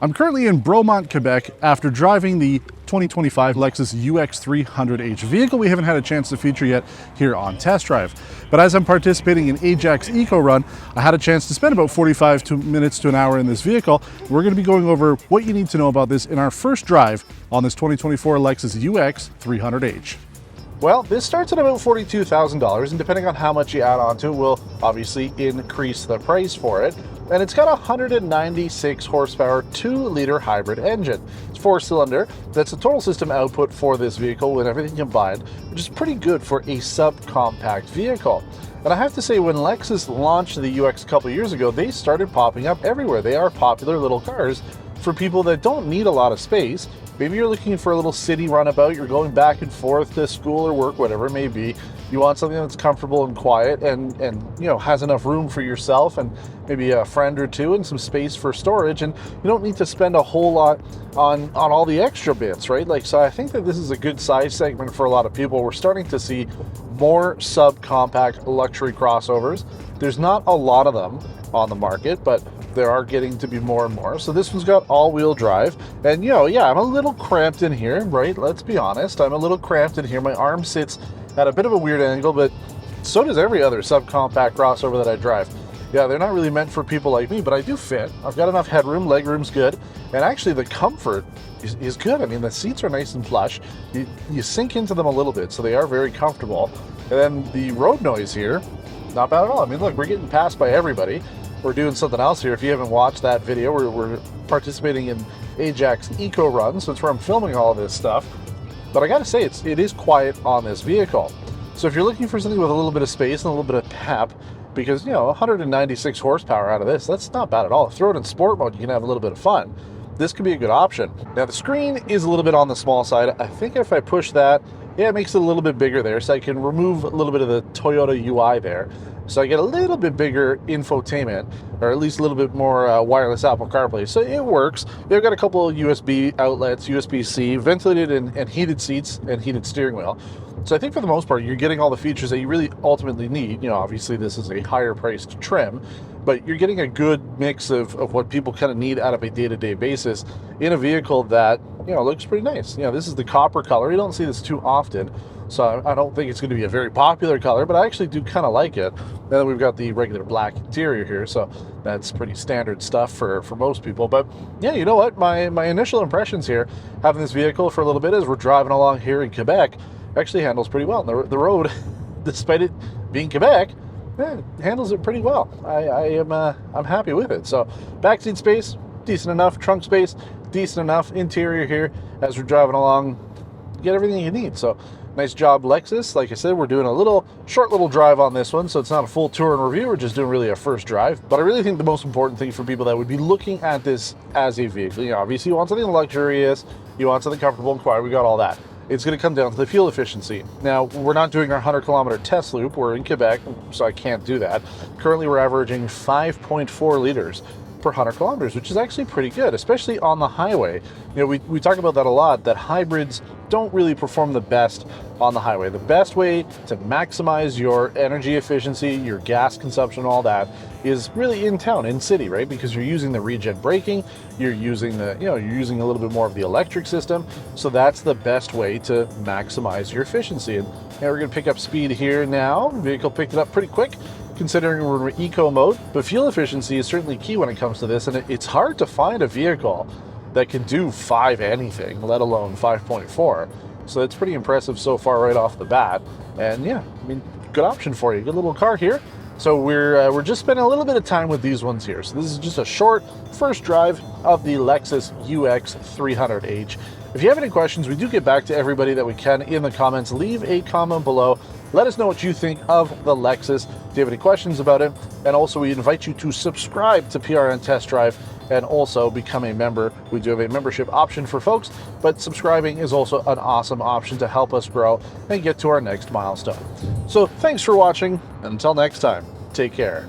I'm currently in Bromont, Quebec after driving the 2025 Lexus UX 300H vehicle we haven't had a chance to feature yet here on Test Drive. But as I'm participating in Ajax Eco Run, I had a chance to spend about 45 minutes to an hour in this vehicle. We're going to be going over what you need to know about this in our first drive on this 2024 Lexus UX 300H. Well, this starts at about $42,000, and depending on how much you add onto it will obviously increase the price for it. And it's got a 196 horsepower 2-liter hybrid engine. It's 4-cylinder. That's the total system output for this vehicle with everything combined, which is pretty good for a subcompact vehicle. And I have to say, when Lexus launched the UX a couple years ago, they started popping up everywhere. They are popular little cars for people that don't need a lot of space. Maybe you're looking for a little city runabout, you're going back and forth to school or work, whatever it may be. You want something that's comfortable and quiet and you know, has enough room for yourself and maybe a friend or two and some space for storage, and you don't need to spend a whole lot on all the extra bits, right? Like, so I think that this is a good size segment for a lot of people. We're starting to see more subcompact luxury crossovers. There's not a lot of them on the market, but there are getting to be more and more. So this one's got all-wheel drive, and you know, yeah, I'm a little cramped in here, right? Let's be honest, I'm a little cramped in here. My arm sits at a bit of a weird angle, but so does every other subcompact crossover that I drive. Yeah, they're not really meant for people like me, but I do fit. I've got enough headroom, leg room's good, and actually the comfort is good. I mean, the seats are nice and plush. You sink into them a little bit, so they are very comfortable. And then the road noise here, not bad at all. I mean, look, we're getting passed by everybody. We're doing something else here. If you haven't watched that video, we're participating in Ajax Eco Run, so it's where I'm filming all of this stuff. But I gotta say, it is quiet on this vehicle. So if you're looking for something with a little bit of space and a little bit of pep, because, you know, 196 horsepower out of this, that's not bad at all. Throw it in sport mode, you can have a little bit of fun. This could be a good option. Now, the screen is a little bit on the small side. I think if I push that, yeah, it makes it a little bit bigger there, so I can remove a little bit of the Toyota UI there. So I get a little bit bigger infotainment, or at least a little bit more wireless Apple CarPlay. So it works. They've got a couple of USB outlets, USB-C, ventilated and heated seats, and heated steering wheel. So I think for the most part, you're getting all the features that you really ultimately need. You know, obviously this is a higher priced trim, but you're getting a good mix of what people kind of need out of a day-to-day basis in a vehicle that, you know, looks pretty nice. You know, this is the copper color. You don't see this too often. So I don't think it's going to be a very popular color, but I actually do kind of like it. And then we've got the regular black interior here, so that's pretty standard stuff for most people. But yeah, you know what? My initial impressions here, having this vehicle for a little bit as we're driving along here in Quebec, actually handles pretty well. The road, despite it being Quebec, yeah, it handles it pretty well. I'm happy with it. So backseat space, decent enough. Trunk space, decent enough. Interior here, as we're driving along, you get everything you need. So nice job, Lexus. Like I said, we're doing a short little drive on this one, so it's not a full tour and review. We're just doing really a first drive. But I really think the most important thing for people that would be looking at this as a vehicle, you know, obviously you want something luxurious, you want something comfortable and quiet. We got all that. It's going to come down to the fuel efficiency. Now, we're not doing our 100-kilometer test loop. We're in Quebec, so I can't do that. Currently, we're averaging 5.4 liters per 100 kilometers, which is actually pretty good, especially on the highway. You know, we talk about that a lot, that hybrids don't really perform the best on the highway. The best way to maximize your energy efficiency, your gas consumption, all that, is really in town, in city, right? Because you're using the regen braking, you're using you're using a little bit more of the electric system, so that's the best way to maximize your efficiency. And now we're going to pick up speed here now. The vehicle picked it up pretty quick, considering we're in eco mode. But fuel efficiency is certainly key when it comes to this, and it's hard to find a vehicle that can do 5 anything, let alone 5.4. So it's pretty impressive so far right off the bat. And yeah, I mean, good option for you. Good little car here. So we're just spending a little bit of time with these ones here. So this is just a short first drive of the Lexus UX 300H. If you have any questions, we do get back to everybody that we can in the comments. Leave a comment below. Let us know what you think of the Lexus. Do you have any questions about it? And also, we invite you to subscribe to PRN Test Drive and also become a member. We do have a membership option for folks, but subscribing is also an awesome option to help us grow and get to our next milestone. So thanks for watching. Until next time, take care.